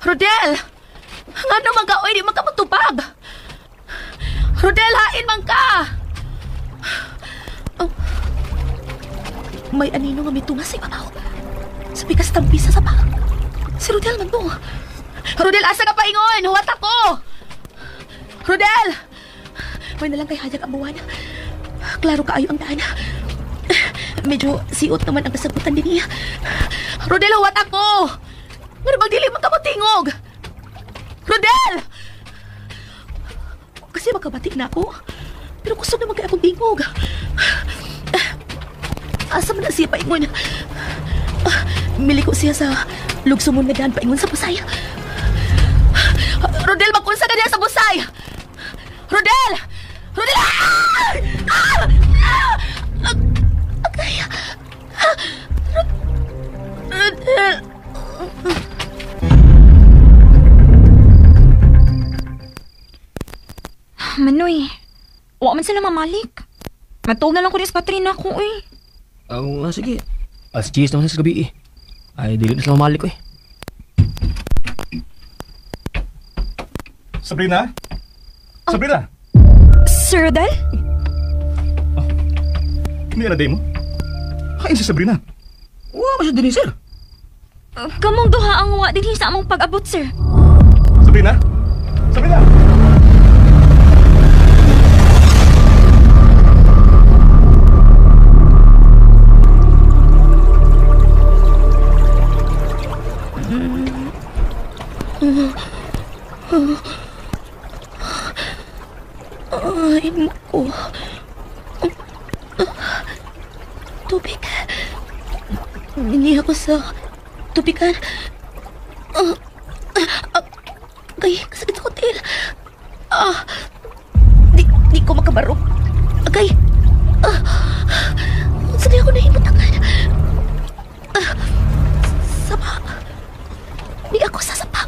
Rodel! Nga naman ka, oy, di man ka matubag. Rodel, hain man ka! Oh. May anino nga may tunga sa ibabaw. Sa bigas tampisa sa baka. Si Rodel man to. Rodel, asa ka paingon? Huwat ako! Rodel! May nalang kay hayag ang buwan. Klaro kaayo ang daan. Medyo siot naman ang kasabutan din niya. Rodel, huwat ako! Pero magdilim man ka mo tingog! Rodel! Kasi makabatik na ako. Pero gusto naman kaya akong tingog. Asa man na siya paingon? Miliko siya sa lugsumon nga daan paingon sa busay. Rodel, magkunsa ka niya sa busay! Rodel! Rodel! Okay. Rodel! Manoy, wa man sila mamalik. Matulog na lang ko ni Katrina ko, eh. Nga, sige. As cheese naman sa gabi, eh. Ay, dili na sila mamalik, eh. Sabrina? Sabrina? Sir Rodel? Hindi na day mo? Kain si Sabrina. Wa siya din, sir. Kamong duha ang wa din sa among pag-abot, sir. Sabrina? Sabrina! Ay, ko. Tubig. Hindi ako sa tubigan. Agay, kasakit sa hotel. Di ko makabarog. Agay. Saan ako nahimutangan? Sapa. Di ako sasapa.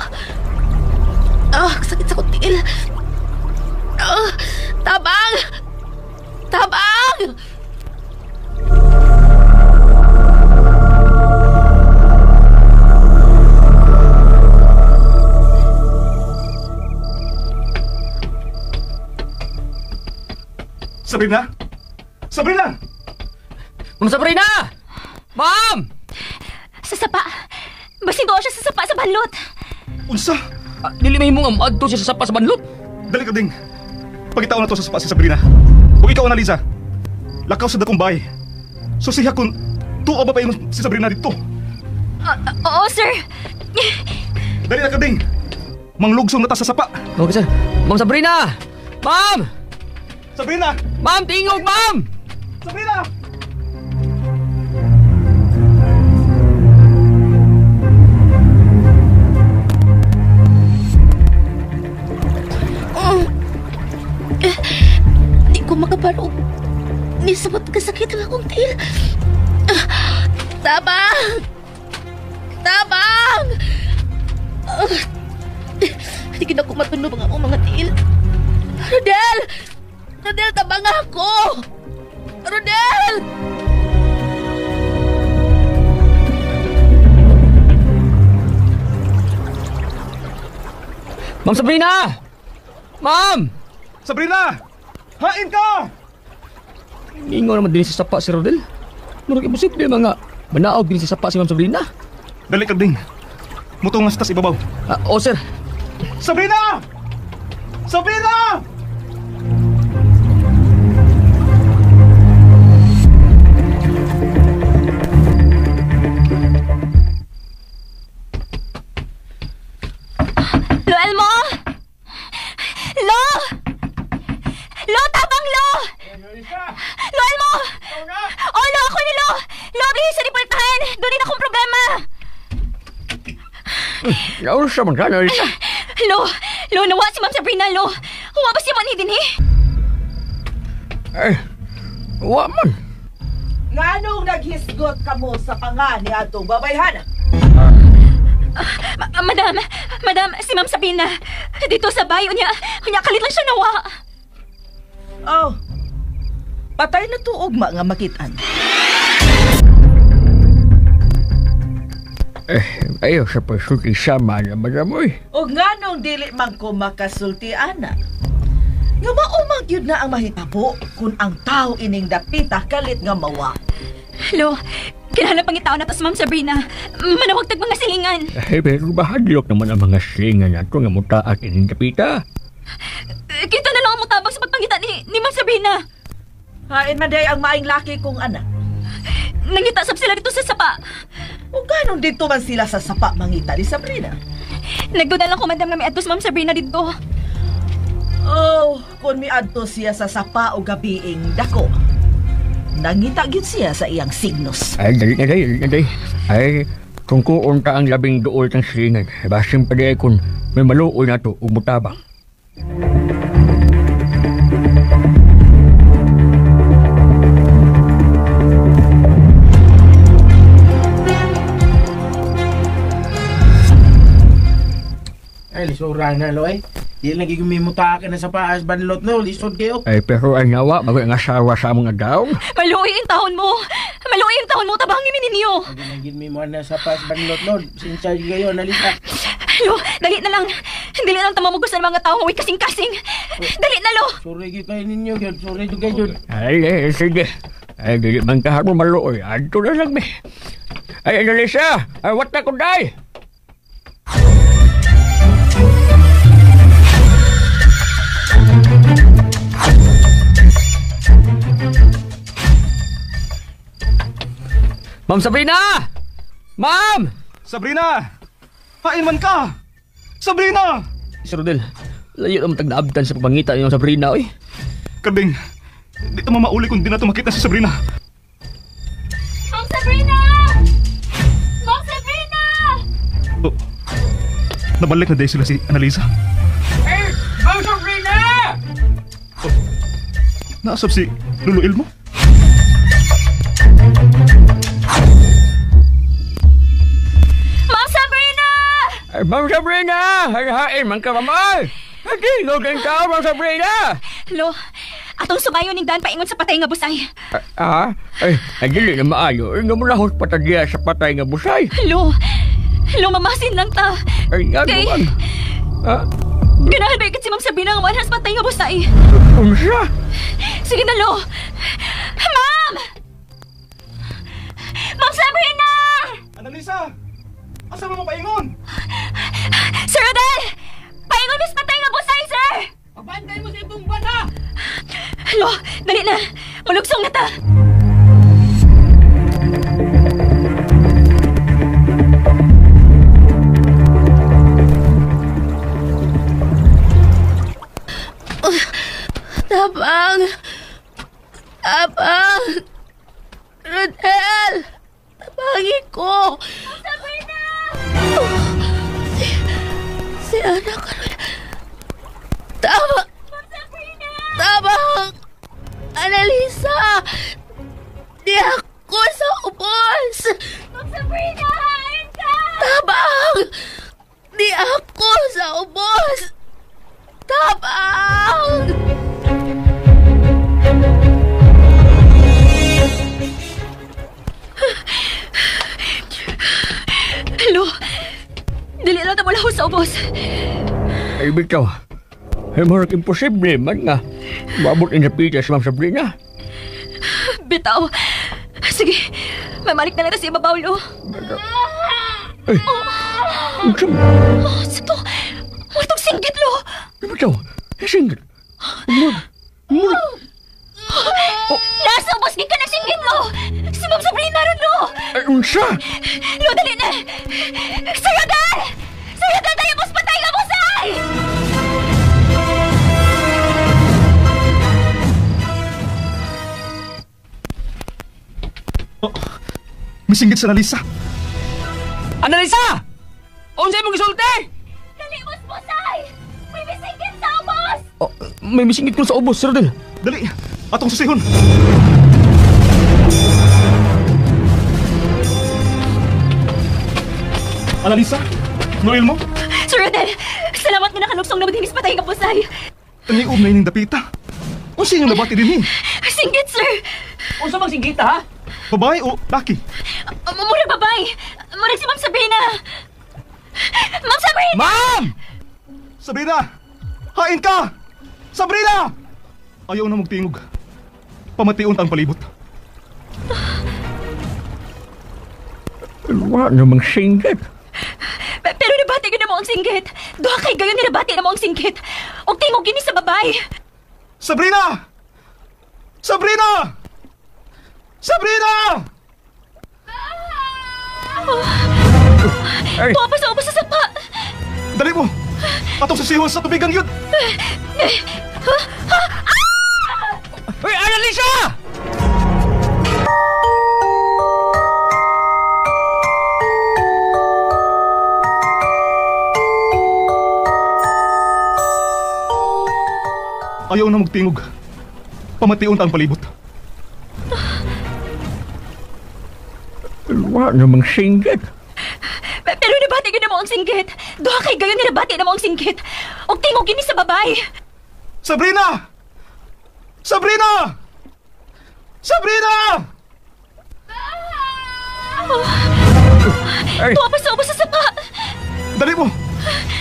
Kasakit sa hotel. Tabang! Tabang! Sabrina? Sabrina! Ma'am Sabrina! Ma'am! Sa sapa. Basin doon siya sa sapa sa banlot. Unsa? Dili may mong amadto siya sa sapa sa banlot. Dali ka ding. Pagkitaon na to sa sapa si Sabrina. O ikaw, Annalisa. Lakaw sa dakong bahay. So siya kung tuwa ba pa yung si Sabrina dito? Oo, sir. Dali na ka ding. Manglugsong na ta sa sapa. Okay, sir. Ma'am Sabrina! Ma'am! Sabrina! Ma'am, tingog, ma'am! Sabrina! Di ko makabarog. Nisabot kasakit ang akong til. Tabang! Tabang! Di ko na ko matunog ang akong mga til. Rodel! Rodel, tabang ako! Rodel! Ma'am Sabrina! Ma'am! Sabrina! Hain ka! Ingo naman din sa sapa si Rodel. Murag imposible mga manaog din sa sapa si Ma'am Sabrina. Dali ka ding. Mutungas tas ibabaw. Oo, sir. Sabrina! Sabrina! Lo, Elmo! Lo! Lo, tabang, Lo! Lo, Elmo! Oh, Lo, ako ni Lo! Lo, please, sa ripultahan! Doon akong problema! Nausa man ka, Narisa. Lo, nawa si Ma'am Sabrina, Lo! Huwa ba si Manny din, eh? Wa man. Nganong naghisgot ka mo sa pangan ni atong babayhan? Madam, si Ma'am Sabrina, dito sa bayo niya kalit lang siya nawa. Oh, patay na tuog nga makitaan. Ayaw sa pagsulti sama na madamoy. O nganong dili man ko makasulti, ana? Nga maumang yun na ang mahitabo kung ang tao ining dapita kalit nga mawa. Lo, kinahanglan pangitaon na to sa Ma'am Sabrina. Manawagtag mga silingan. Pero bahadlok naman ang mga singa na ito nga mutaak ining kapita. Kita na lang ang mutabang sa pagpangita ni Ma'am Sabrina. Hain maday ang maing laki kong anak. Nangita sab sila dito sa sapa. O ganon dito man sila sa sapa mangita ni Sabrina? Nagduda lang ko, madam, nga may adto sa Ma'am Sabrina dito. Oh, kung miadto siya sa sapa o gabiing dako, nangita gyud siya sa iyang signos. Ay, dali na day. Ay, kung kuon ka ang labing duol ng singan, basim pa day kung may maluoy na to, umutabang. Ay, lisura na, lo, eh. Di lagi gumimutake na sa paas banlot, no. Lisod kayo. Ay, pero ang nawa, maging asawa sa mga daw. Maluoy ang tahon mo. Maluoy ang tahon mo, tabangin mi ninyo. Lagi naging mo na sa paas banlot, no. Sinsay kayo, nalita. Lo, dali na lang. Dili lang tama mo gusto ng mga tao huwag kasing-kasing. Dali na, Lo. Sorry kayo ninyo, yun. Sorry kayo, yun. Ay, sige. Ay, dili man ka mo maluoy. Adto na lang, me. Ay, Annalisa! Ay, what na kunday? Ma'am Sabrina! Ma'am! Sabrina! Hain man ka! Sabrina! Sir Rodel, layo naman tag-naabdan sa pagpangita niyo Sabrina, oy. Karbing, di ito mamauli kung di na ito makita si Sabrina. Ma'am Sabrina! Ma'am Sabrina! Oh, nabalik na day sila si Annalisa. Hey! Ma'am Sabrina! Oh, naasap si Lolo Ilmo? Ma'am Sabrina! Ay, Ma'am Sabrina! Hain man ka, mamay! Hindi, gawin ka, Ma'am Sabrina! Lo, atong sumayon ning daan paingon sa patay nga busay. Ay, dili na maayo. Nga mo lahos patagya sa patay nga busay. Lo, mamasin lang ta. Ay, ano Okay. man? Ganahan ba ikit si Ma'am Sabrina nga manhas patay nga busay? Unsa? Sige na, Lo. Ma'am! Ma'am Sabrina! Annalisa! Asa mo paingon? Sir Rodel! Paingon mas patay nga busay, sir! Pabantay mo sa itong bana! Lo, dali na. Malugsong na ta. Tabang! Tabang! Rodel! Tabangin ko! Sabrina! Si anak ko, Rodel. Tabang! Tabang! Annalisa! Di ako sa ubos! Ma'am Sabrina, hain ka! Tabang! Di ako sa ubos! Tabang! Lo, dili lang ta mo lahos sa ubos. Ay, bitaw. Ay, marag imposible man nga. Mabot in pita si Ma'am Sabrina. Bitaw. Sige, mamalik na lang na si ibabaw, Lo. Ay, unsa mo? Oh, sato. Matong singgit, Lo. Ay, bitaw. Ay, singgit. Nasa ubos ka na singgit, Lo. Si Ma'am Sabrina ron, Lo. Ay, unsa? Lo, dali na. Sir Rodel! Sir Rodel, tayo bus patay nga busay! Oh, misinggit si Annalisa. Annalisa! Unsay mo gisulti? Dali, bus busay! May bisinggit sa ubos! Oh, may misingit ko sa ubos, Sir Rodel. Dali, atong susihon. Annalisa? Lolo Ilmo? Sir Rodel, salamat nga nakalugsong na madinis patay nga busay. Taniom na ining dapita. O sino nabati din Singgit, sir. Unsa mang singgita, ha? Babae o laki? Mura babay. Murag si Ma'am Sabrina! Ma'am Sabrina! Ma'am! Sabrina! Hain ka! Sabrina! Ayaw na magtingog. Pamatiun ang palibot. Wala namang singgit. Pero nabati ko na mo ang singgit. Duha kay gayon nabati na mo ang singgit. Og tingog gini sa babay. Sabrina! Sabrina! Sabrina! Ay, Tuwa pa sa ubos sa sapa. Dali mo! Atong sisihon sa tubigan yun! Uy, Annalisa! Ayaw na magtingog. Pamatiun ang palibot. Wala namang singgit. Pero nabati ko na mo ang singgit. Duha kay gayon nabati na mo ang singgit. Og tingog gini sa babay. Sabrina! Sabrina! Sabrina! Ay, Tuwa pa sa ubos sa sapa. Dali mo!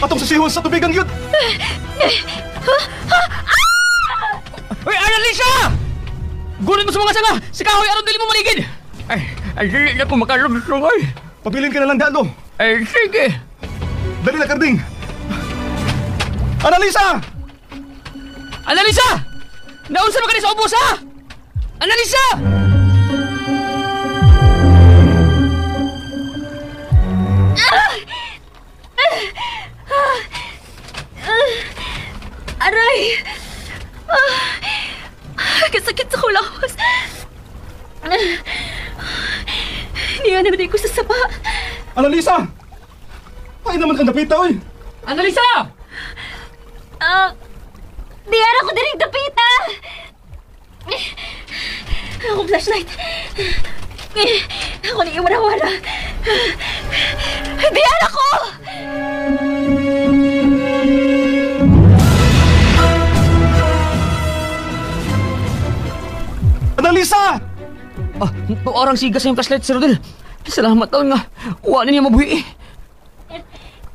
Atong sisihon sa tubigan yun! uy, Annalisa! Gunit mo sa mga sanga! Si Kahoy, aron dili mo maligid! Ay, dili na ko makalugtong, ay! Pabilin ka na lang, Dalo! Ay, sige! Dali na, Karding! Annalisa! Annalisa! Naunsa ba ka sa ubos, ha? Annalisa! Aray! Kasakit sa kulawas. Niya naman ko sa sapa. Annalisa! Ay naman ka napita, oy! Annalisa! Diyan ako diring dapita. Akong flashlight. Ako ni iwara-wara. Diyan ako! Annalisa! Orang sigas yung flashlight, Sir Rodel. Salamat taon nga. Uwa na niya mabuhi.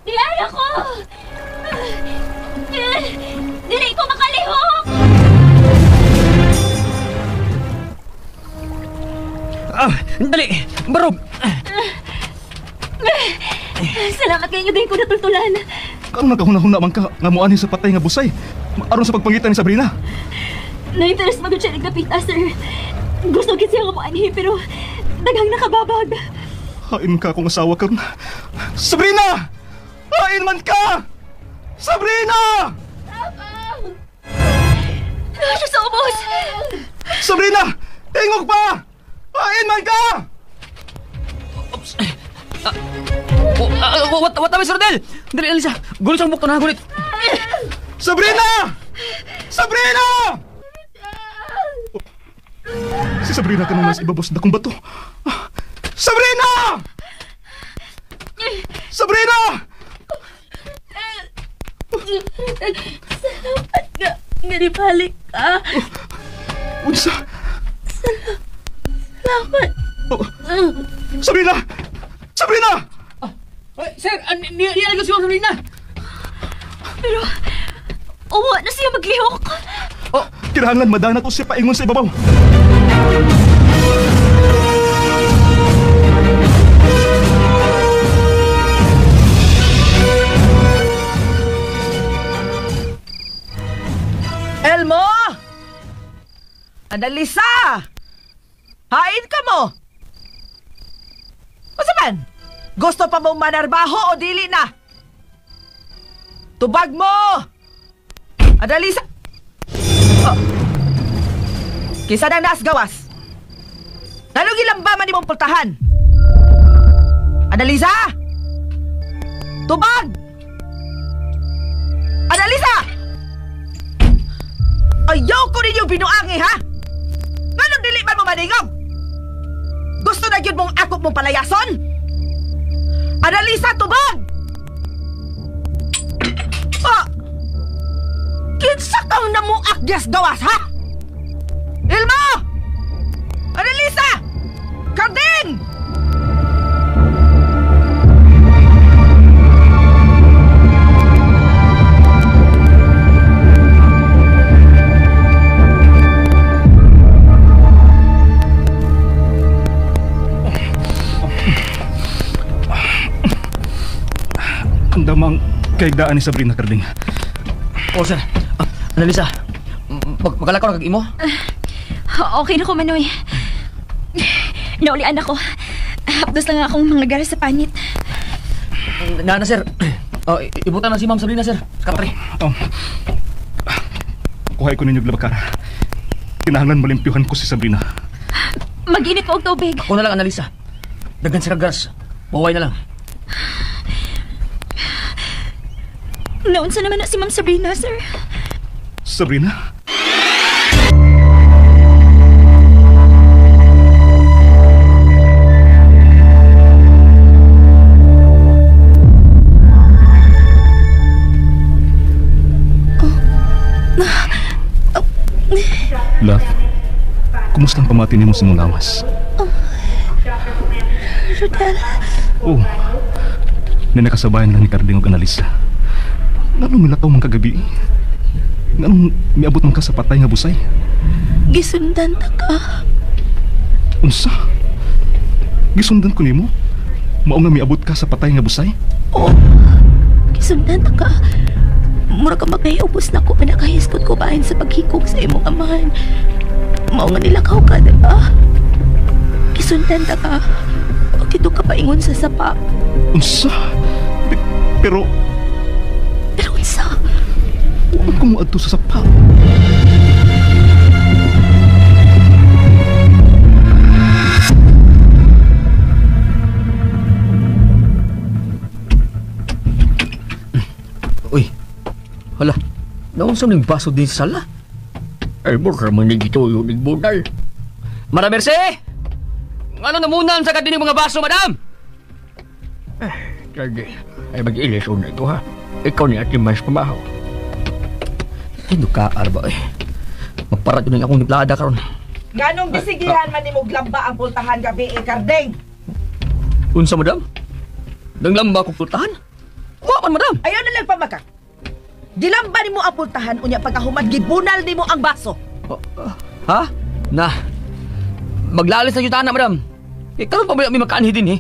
Diyan ako! Dili ko makalihok! Dali! Barob! Salamat kayo din ko natultulan. Karon nagkahuna-huna man ka nga muani sa patay nga busay. Aron sa pagpangitan ni Sabrina. Na-interest magod siya nagdapita, sir. Gusto git siya nga mo anhi, pero daghang nakababag. Hain ka akong asawa karon. Sabrina! Hain man ka! Sabrina! Wala siya sa ubos! Sabrina! Tingog pa! Hain man ka! What kami, Sir Rodel? Dali, Annalisa. Gunit sa bukto na, gunit. Sabrina! Sabrina! Si Sabrina ka nang nasa ibabos na kong bato. Sabrina! Sabrina! Salamat nga. Nganibalik ka. Unsa? Salamat. Sabrina! Sabrina! Sir, niya na siya, Sabrina. Pero, uwa na siya maglihok. Kinahanglan madana to siya paingon sa ibabaw. Elmo! Annalisa! Hain ka mo! O man? Gusto pa mong manarbaho o dili na? Tubag mo! Annalisa! Oh. Kisa na naas gawas. Nanong ilang ba man imong pultahan? Annalisa! Tubag! Annalisa! Ayaw ko ninyo binuangi, ha? Nganong dili man mo maningog? Gusto na yun mong akop mong palayason? Annalisa, tubag! Ah! Kinsa kang namuak gas gawas, ha? Ilmo! Annalisa! Karding! Kaigdaan ni Sabrina Carding. O, sir. Analisa. Magkalakaw na kag-imo? Okay na ko, Manoy. Naulian ako. Hapdos lang akong mga gara sa panit. Na, sir. Ibutan na si Ma'am Sabrina, sir. Kapre. Kuhay ko ninyo glabakara. Kinahanglan malimpyuhan ko si Sabrina. Mag-init po og tubig. Ako na lang, Analisa. Dagan sa kagas. Maway na lang. Naunsa naman na si Ma'am Sabrina, sir. Sabrina? Love, kumusta ang pamati niyo sa mong lawas? Rodel, Oo. Ninakasabayan lang ni Carding og Analisa. Ngano milataw man kagabi? Ngano miabot man ka sa patay nga busay? gisundan ta ka. Unsa? Gisundan ko nimo? Mao nga miabot ka sa patay nga busay? Oo, gisundan ta ka. Mura ka magkahiubos na ko, pinakahiskot ko bahin sa paghikog sa imong amahan. Mao nga nilakaw ka, diba? Gisundan ta ka. Pag dito ka paingon sa sapa. Unsa? Pero Pero unsa? huwag ko mo adto sa sapa. Uy. Hala. Naunsa ning baso din sa sala? Ay, mura man nagito yung nagbunal. Madam Merce! Ano namunan sa katining mga baso, madam? Sige, ay mag-ilis na ito ha. Ikaw ni Ate Mas pamahaw. Ano ka, Arba, eh. Magparat yun akong niplada karon. Ganong gisigihan man nimo glamba ang pultahan gabi Carding? Unsa, madam? Nanglamba kong pultahan? Kuha madam. Ayaw na lang pamakak. Dilamba nimo ang pultahan unya pagkahumad gibunal nimo ang baso. Ha? Na. Maglalis na yutaan na, madam. Karon pa ba may makaanhi din, eh?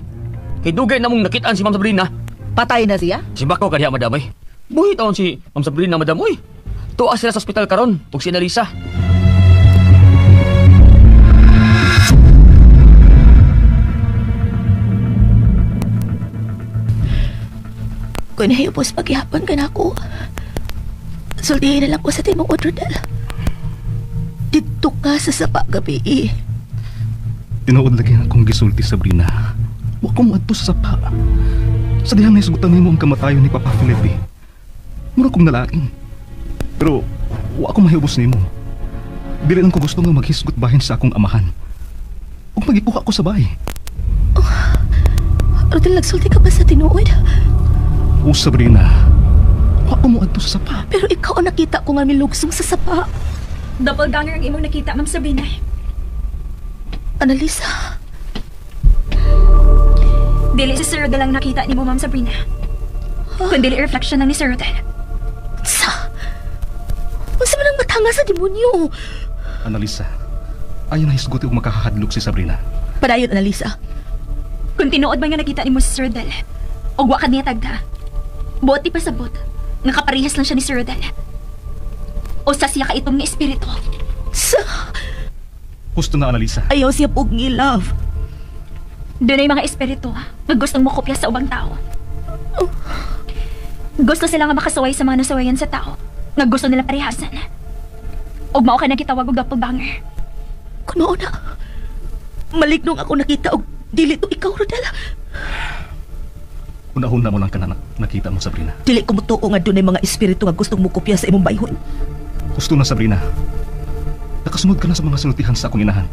Kay dugay na mong nakitaan si Ma'am Sabrina. Patay na siya? Simbak ko kaniya, madam, eh. Buhi taon si Ma'am Sabrina, madam, uy. Tuwa sila sa ospital karon ug si Analisa. Kung nahiyupos paghihapon ka na ako, sultihin na lang ko sa timong Rodel. Dito ka sa sapa gabi eh. Tinuod lagi akong gisulti, Sabrina. Wa ko mo adto sa sapa. Sa dihang naisugutan nimo ang kamatayon ni Papa Felipe. Mura kong nalaking. Pero wa ko mahiubos nimo. Dili lang ko gusto nga maghisgot bahin sa akong amahan. Ug magikuha ko sa bahay. Rodel, nagsulti ka ba sa tinuod? O Sabrina, wa ko mo adto sa sapa. Pero ikaw ang nakita ko nga milugsong sa sapa. Doppelganger ang imong nakita, Ma'am Sabrina. Analisa, Dili si Sir Rodel ang nakita ni mo, Ma'am Sabrina. Kundi dili reflection lang ni Sir Rodel. unsa man ang matanga sa demonyo? Analisa, ayaw na hisguti og makahadlok si Sabrina. Padayon, Analisa. Kung tinuod man nga nakita ni mo si Sir Rodel, og wa ka niya tagda, buot di pasabot, nga kaparehas lang siya ni Sir Rodel. O sa siya ka itong nga espiritu. Gusto na, Analisa. Ayaw siya pug ni love. Doon ay mga espiritu nga gustong mokopya sa ubang tao. Gusto sila nga makasaway sa mga nasawayan sa tao nga gusto nila parehasan. Og mao ka na kitawag og doppelganger. Kung mao na, malignong ako nakita og dili to ikaw, Rodel. Una-una mo lang ka na nakita mo, Sabrina. Dili ko mutuo nga doon ay mga espiritu nga gustong mukopya sa imong bayhon. Gusto na, Sabrina. Nakasunod ka na sa mga sinultihan sa akong inahan.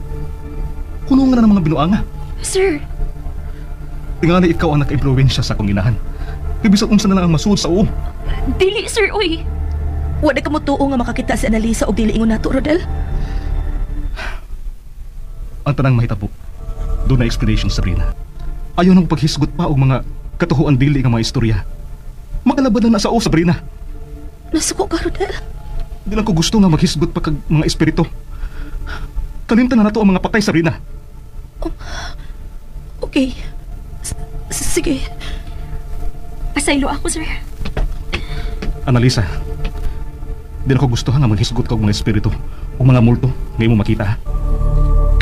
Kuno nga na ng mga binuanga. Sir, Tingala ikaw ang naka-impluwensya sa akong inahan. Ibisag unsa na lang ang masuod sa uo. dili sir, uy. Wala ka mutuo nga makakita si Analisa og dili ingon nato, Rodel. Ang tanang mahitabo. Doon na explanation, Sabrina. Ayaw nang paghisgot pa og mga katuhuan dili nga mga istorya. Makalabad na sa uo, Sabrina. Nasuko ka, Rodel. Di lang ko gusto nga maghisgot pa kag mga espiritu. Kalimtan na nato ang mga patay, Sabrina. Okay. Sige. Pasaylo ako, sir. Annalisa, di na ko gusto nga maghisgot kag mga espiritu o mga multo nga imo makita.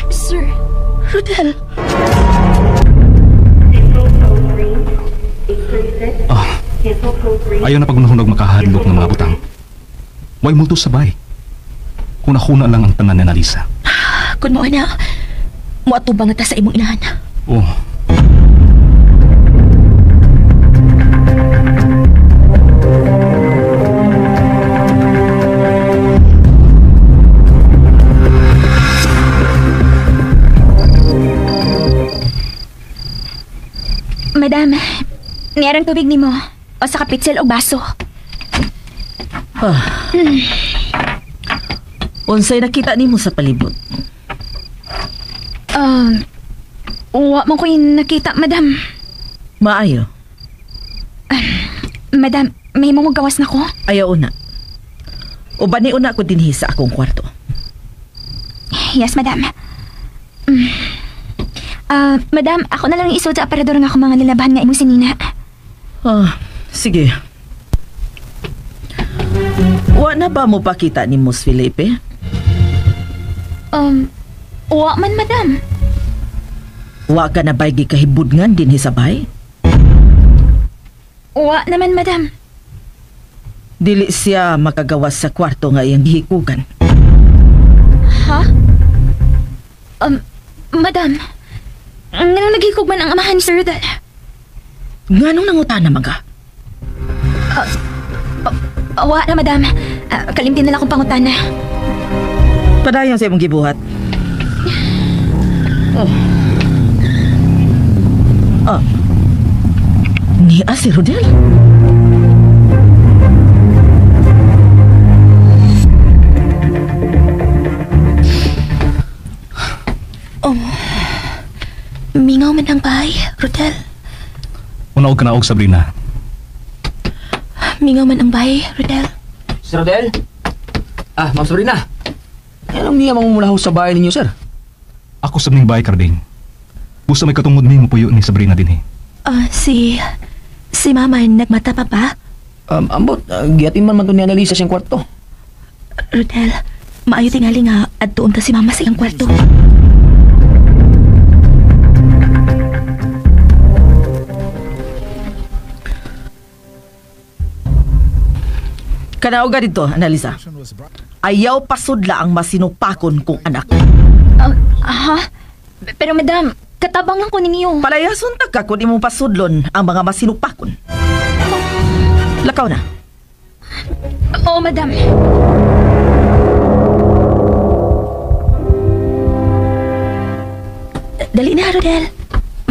Sir, Rodel, Ayaw na pagunahon makahadlok ng mga butang. Way multo sa bay. Kuna-kuna lang ang tanan ni Annalisa. kun mo na, muatubang na ta sa imong inahan. Oh. Madam, niyarang tubig ni mo. O sa kapitsel o baso. Unsay nakita nimo sa palibot? Wa mo ko yung nakita, madam. Maayo. Madam, may mo gawas na ko? Ayaw una. O bani una ko dinhi sa akong kwarto. Yes, madam. Madam, ako na lang isod sa aparador ng ako mga nilabahan nga imong sinina. Sige. Wa na ba mo pakita ni Mos Felipe? Wa man, madam. Wa ka na ba'y gikahibudngan din hisabay? Wa naman, madam. Dili siya makagawas sa kwarto nga iyang gihikugan. Ha? Madam, nga nagikugman ang amahan ni Sir Rodel. Nganong nangutana mga? Wa na, madam. Kalimtin na lang akong pangutana. Padayon sa imong gibuhat. Niya si Rodel? Mingaw man ang bahay, Rodel. Unaog ka na og, Sabrina. Mingaw man ang bahay, Rodel. Sir Rodel? Ma'am Sabrina. Anong niya mamumulaw sa bahay ninyo, sir? Ako sa ning bahay, Carding. Busa may katungod mi mo puyo ni Sabrina din eh. Si Mama nagmata pa ba? Ambot, giatin man to ni Annalisa siyang kwarto. Rodel, maayo tingali nga at doon ta si Mama sa iyang kwarto. Kanaoga dito, Annalisa. Ayaw pasudla ang masinupakon kong anak. Pero madam, katabang lang ko ninyo. Palayason ta ka kung imong pasudlon ang mga masinupakon. Lakaw na. Oo, madam. Dali na, Rodel.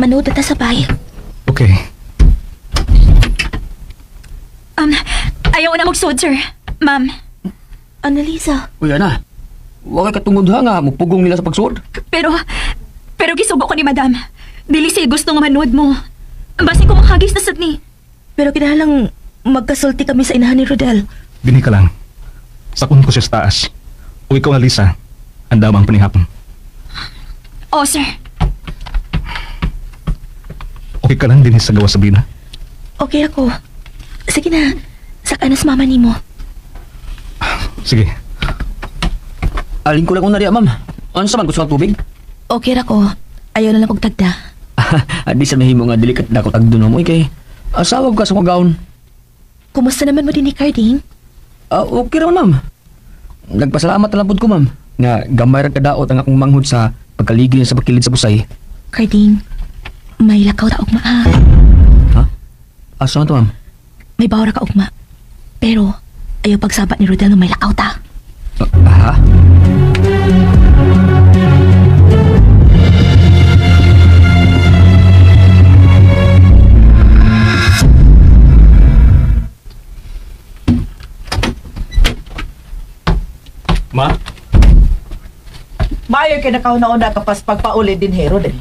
Manood na ta sa bahay. Okay. Ayaw na magsud, sir. Ma'am. Annalisa. Uy, ana. Huwag kay katungod ha nga, mupugong nila sa pagsuod. Pero gisugo ko ni madam. Dili siya gusto nga manood mo. Basi ko makagis na sad ni. Pero kinahalang magkasulti kami sa inahan ni Rodel. Bini ka lang. Sakon ko siya sa taas. O ikaw, Annalisa, ang damang panihapon. Oo, sir. Okay ka lang din sa gawa, Sabrina? Okay ako. Sige na. Saka na sa mama ni mo. Sige. Aling ko lang kung nariya, ma'am. Ano sa man, gusto ng tubig? Okay ra ko. Ayaw na lang kong tagda. Di sa mahimo nga dilikat na ko tagdo na mo, kay asawag ka sa mga gaon. Kumusta naman mo din ni Carding? Okay raman, ma'am. Nagpasalamat na lang po ko, ma'am. Nga gamay rin kadaot ang akong manghod sa pagkaligi niya sa pakilid sa busay. Carding, may lakaw ta ugma ha. Ha? Asa to, ma'am? May bawra ka ugma. Pero, ayaw pagsabat ni Rodel na may lakaw ta. Ha? Ma? Maayo kay nakauna-una kapas pagpauli din hero din.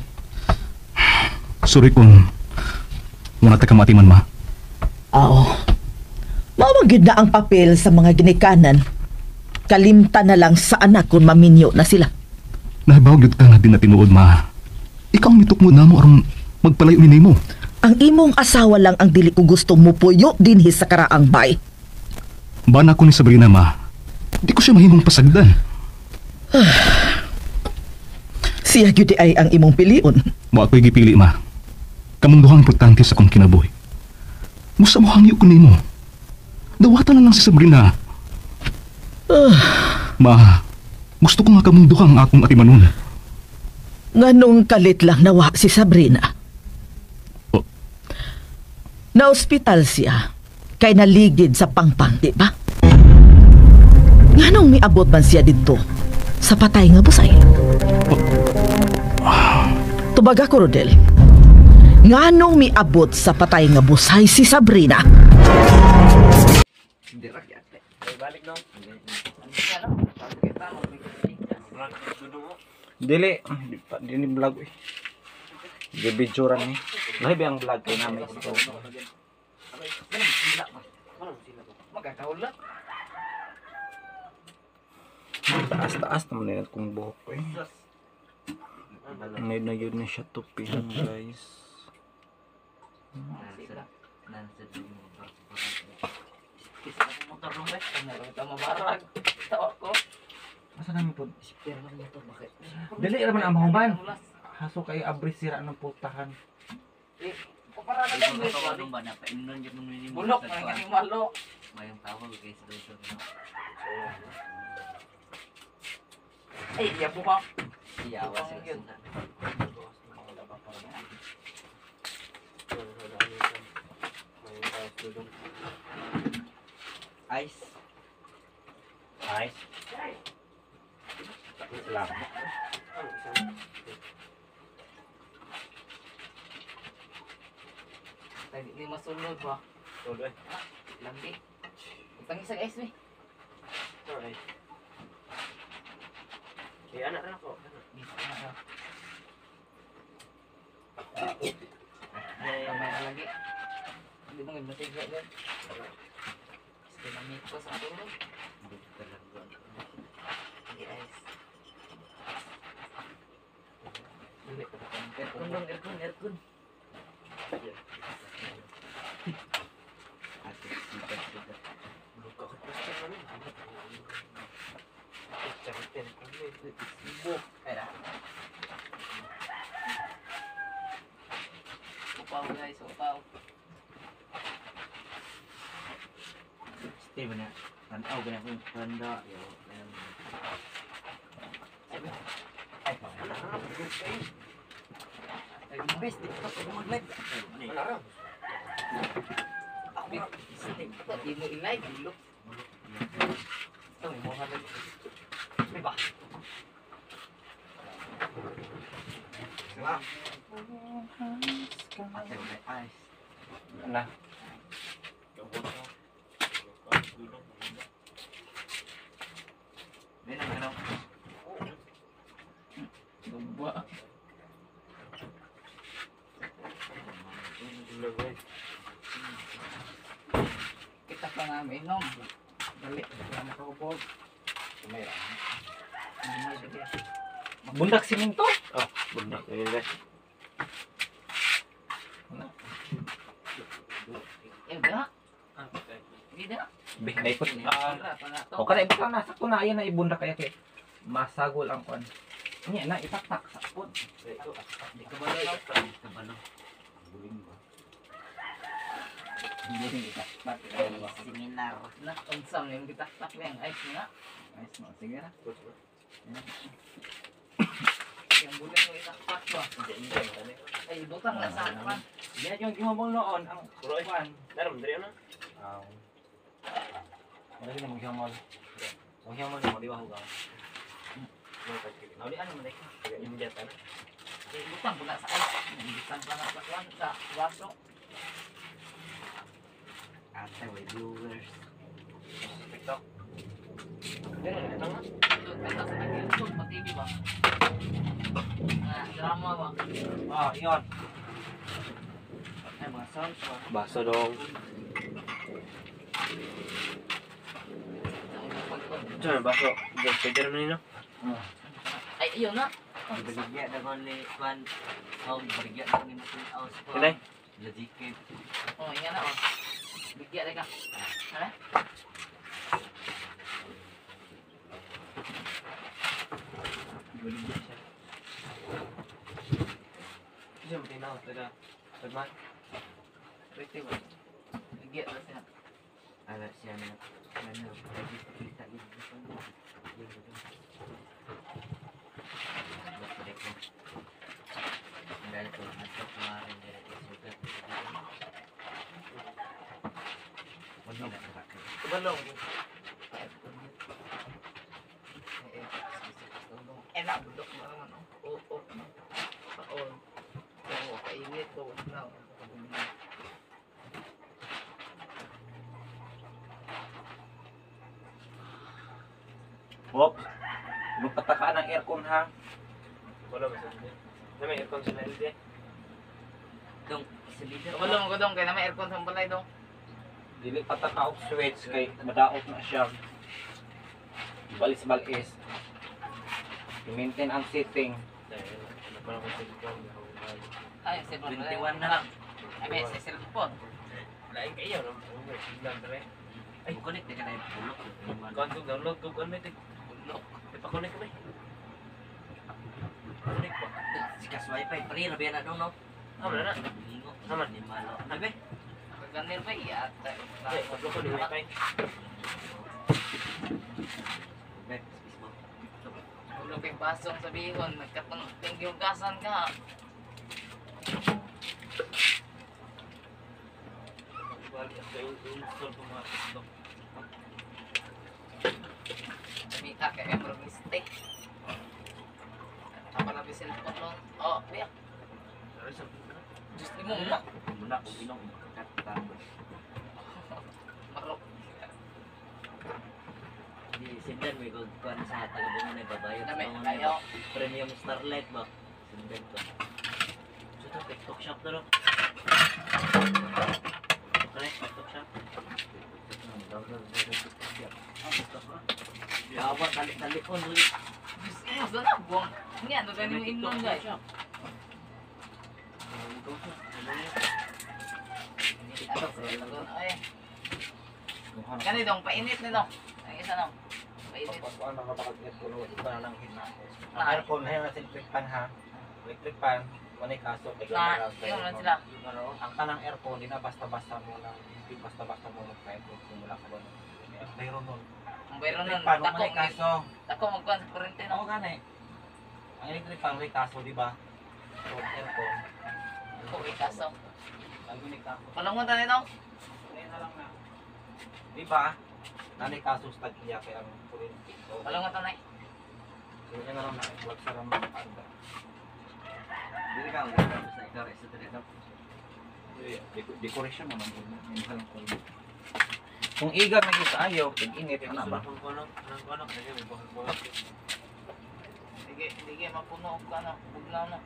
Sorry kung wala ta kamatiman, ma. Oo. Mawagid na ang papel sa mga ginikanan. Kalimta na lang sa anak kung maminyo na sila. Nahibawag ka nga din na tinuod, ma. Ikaw ang mitok mo na mo aron magpalayo ni mo. Ang imong asawa lang ang dili ko gusto mo puyo dinhi sa karaang bay. Bana ko ni Sabrina, ma. Di ko siya mahimong pasagdan. Siya gyud ay ang imong pilion. Mo ako'y gipili, ma. Kamong duhang importante sa akong kinabuhi. Musa mo hangyo ko nimo. Dawatan na lang si Sabrina. Ma, gusto ko nga kamong duhang akong atimanon. Nganong kalit lang nawa si Sabrina. Oh. Na-ospital siya. Kay naligid sa pangpang, di ba? Nganong miabot man siya dito sa patay nga busay? Tubaga ko, Rodel. Nganong miabot sa patay nga busay si Sabrina? Dili, di ni vlog eh. Di bidyoran eh. Live ang vlog kay namin ito. Taas-taas naman nila kung buhok ko eh. Ngayon na yun na siya tupihan, guys. Masa namin po? Dili naman ang mahuman. Haso kay abri sira ng putahan. Bulok na nga malo. Mayang tawag guys dito. Iya po ba? Iyawa sila. Ice. Ice. Salamat. Tadi lima sulod ba? Tuloy. Lambi. Utang isa guys ni. Sorry. Kaya anak na ko. May lagi. Hindi mo ganda tiga din. Sinamit ko sa ato. Yes. Aircon. Upaw guys, upaw. Stay mo na. Tanaw ka na kung panda. Ay, best dito ko mag-live. Di mo i-live, look. Ito, may mga live. Diba? Ate, may ice. Ano? May nang Tumba. Kita pa namin, no? Dali, kami ko po. Bundak siminto? Oh, bundak. Dah. Dah. Naipot. O kada ibut lang nasa ko na ayan na ibundak kaya kay masagol ang kuan. Nya na itaktak sa pod. Di ka ba lang? Ka ba no? Buling ba? Hindi kita. Seminar. Na unsang yung gitaktak lang ice nga. Ice mo sige na. Yung buling mo itaktak ba? Ay butang na sa kan. Yan yung gihumong noon ang kuan. Daram diri na. Lagi na maghimol. Maghimol mo di ba hugaw? Nauli ano man ay. Yung jata na. Butang pula sa ice. Butang pa na sa kan sa waso. Ate way viewers. TikTok. Pero ito nga. Ito sa YouTube pa TV ba? Drama ba? Ah, iyon. Ay mga sounds ba? Baso dong. Diyan baso. Diyan pwede naman nino. Ay, ayun na. Berigya na kon ni Juan. Oh, berigya na ni Masin Aus po. Kinay? Logikip. Oh, yan na oh. Bigyan ka. Hala? Gulit siya. Siya matinaw, taga. Tagman. Pretty ba? Igit ba siya? Alat siya na. Ano, lagi kita gitu. Dahil ko masuk kemarin dari sudah. Wala na ka. Kubalong. Enak budok mo naman. Oo. Paon. Oo, kainit ko. No. Hop. Magpataka ng aircon ha. Wala ba sa LD? Na may aircon sa LD? Dong, sa leader. Kubalong ko dong, kaya na may aircon sa balay dong. Dili pataka og switch kay madaot na siya. Balis-balis. I-maintain ang setting. Dahil, ano pa lang kung cellphone. Ay, cellphone. 21 na lang. Ay, may sa cellphone. Lain kayo, no? Biglang tala. Ay, connect na na pulok. Kung download ko, ano may Bulok. ipakunik ko ba? Kunik ba? Sikas wifi, pre, nabiyan na dong, no? Wala na. Lingo. Naman. Di malo. Albe? Kaganir ba iya? Ay, paglo ko di wifi. Back, Facebook. Bulok kay pasong sa bihon. Nagkatinggyugasan ka. Balik ako install ko mga stock. Mita kay Ebro mistake. Kapala bi cellphone nun. Oh, biyak. Just ni mo na. Muna kung inong kakata. Marok. Di sindan may kuan sa taga na babayad Dami, mga kayo. premium Starlight ba? Sindan ko. Suto TikTok shop na ro. Okay, TikTok shop. Download sa TikTok shop. TikTok ba? Yawa tali-talipon ulit. Just ni mo na buong. Ni ano gani mo inom guys. TikTok Ay. Kani dong painit ni dong. Ang isa dong. Painit. Pagkuhan mga bakag-aircon, iba na lang hina. Ang Na. aircon, hay na electric fan ha. Electric fan, manay kaso. Na, yun lang sila. Ang kanang aircon, di na basta-basta mo lang. Hindi basta-basta mo mag-aircon kung wala ka ba. Mayroon nun. Ang bayro nun, Electric fan, dako manay kaso. magkuhan sa kurente Oo no. gani. Ang electric fan, may kaso, di ba? So, aircon. Ako may kaso. Lagi ni kaso. Palungon ta nito. Ngayon na lang na. Di ba? Nanay kaso sa tag-iya kaya ang kurinti. So, Palungon ta na. so yan na lang na. Huwag sa ramang panda. Dili ka ang sa ikaw sa teledo. Decoration naman po. Minsan ko. Kung iga na yung kaayo, pag-init, Kaya ano gusto ba? ko ng kuno, kasi may buhag-buhag. Sige, mapuno ka na. Bugnaw na.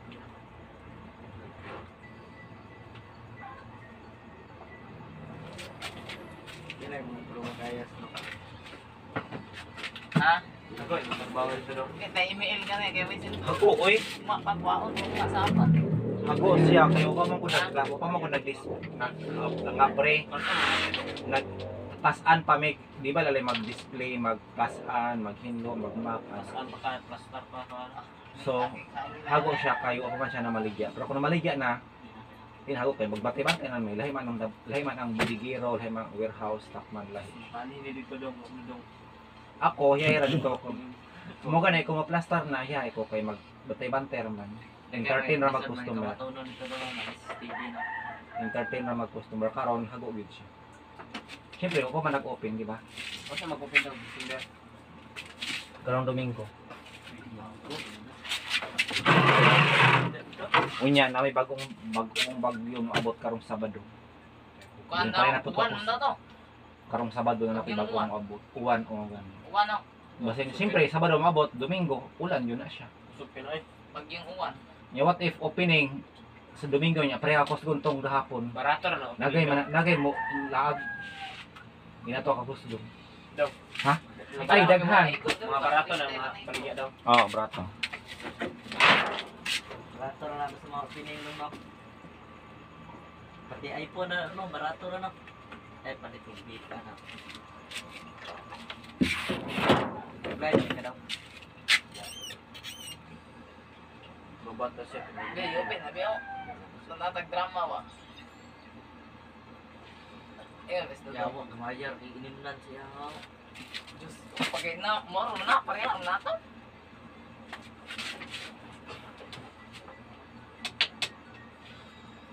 Kaya yung mga kaya sa mga. Ha? Ako, magbawal ito daw. Kita email ka na kaya may sin. Ako, oy. Mapagwaon mo kasama. Ako siya, kayo pa man ko naglapo, pa man ko nag-apre, nag-pasan pa may, di ba lalay mag-display, mag-pasan, mag-hinlo, mag-makas. Saan pa ka, plaster pa ka. So, hago siya kayo, ako man siya na maligya. Pero kung maligya na, tinahago kayo, magbati-bati na may, lahi man ang budigiro, lahi man ang warehouse, takman, lahi. Pani hindi ko dong, dong. Ako, hiya dito ko. Mo ganay kung ma-plaster na, hiya ko kay magbatay-banter man. Entertain ra mag-customer. Tunon ito daw na TV na. Entertain ra mag-customer karon hago gyud siya. Siyempre, ako man nag-open, di ba? O siya mag-open daw, Tinder. Karong Domingo. Unya na may bagong bagyo abot karong Sabado. Kuan Yung kaya na, natutok kuan ko. na to. Karong Sabado na may Yung bagong abot. Uwan o gan. Kuan na. Basta siyempre Sabado maabot, Domingo ulan yun na siya. Usok Pinoy. Bagyong uwan. Nya what if opening sa Domingo niya pareha ko sa guntong gahapon. Barato na no? Nagay mo laag. Ginato ka gusto. Daw. Ha? Ay, daghan. Mga barato na, mga paligya daw. Oh, brato. Barato na lang sa mga pinilong no. Pati iPhone na no, barato na no. Ay, pati tubig ka na. Reply ka daw. Mga bata siya. Hindi, open, sabi ako. So, natag-drama ba? Ayun, basta daw. Yawa, kamayar, iinimnan siya. Diyos, pag na, moro na, pareha ang nato.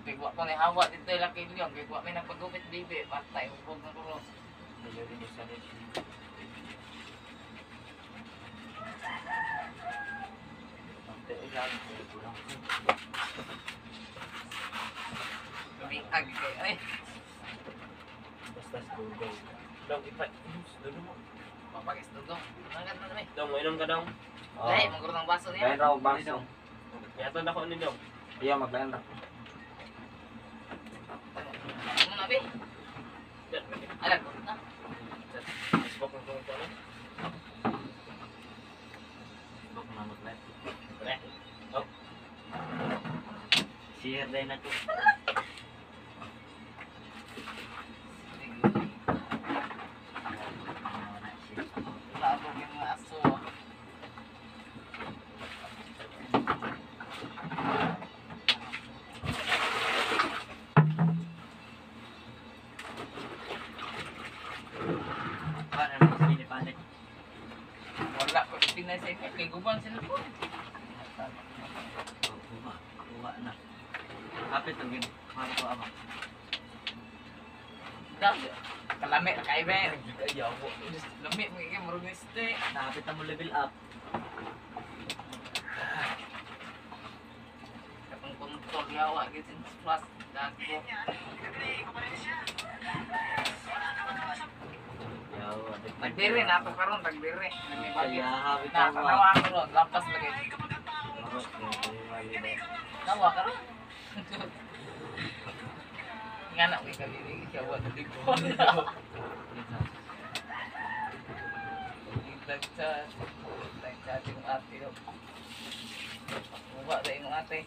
Bigwa ko ni hawa dito yung laki liyon. Bigwa may nagpagupit bibi. Patay, hubog na kulo. Medyo rin yung sanit. Ante, ilan, kurang. Bingag kayo. Ay, Basta dugay. Dong, ipay. Dugay mo. papagis to dong. Ang ganda na may. Dong, mainom ka dong. Dahil, magkaroon ng baso niya. Lain raw baso. Yato na ko ni dong. Iya maglain ra. Ano na, be? Alam ko na. Facebook ang kung ano. Bak manut live. Pre. Oh, Share din na to. Labog yung mga aso. Para na sini panik. Wala ko pinay sa inyo. Kay gubang sila po. Kuha na. Kapit ang gini. Para ko ama. Dahil, kalami na kayo, Ben. Ayaw ko. Lami, magiging maruniste. Kapit ang mo level up. Kapang kontrol yawa, gitin plus. Dago. Yawa. Nagdiri na ito karon, nagdiri. May bagay. Kaya habit Na, ang tanawa ako ron. Lampas lagi. Tawa ka ron. Nga na, may kalilig. Yawa, naligpo. Nag-chat yung ate. Muba sa imong ate.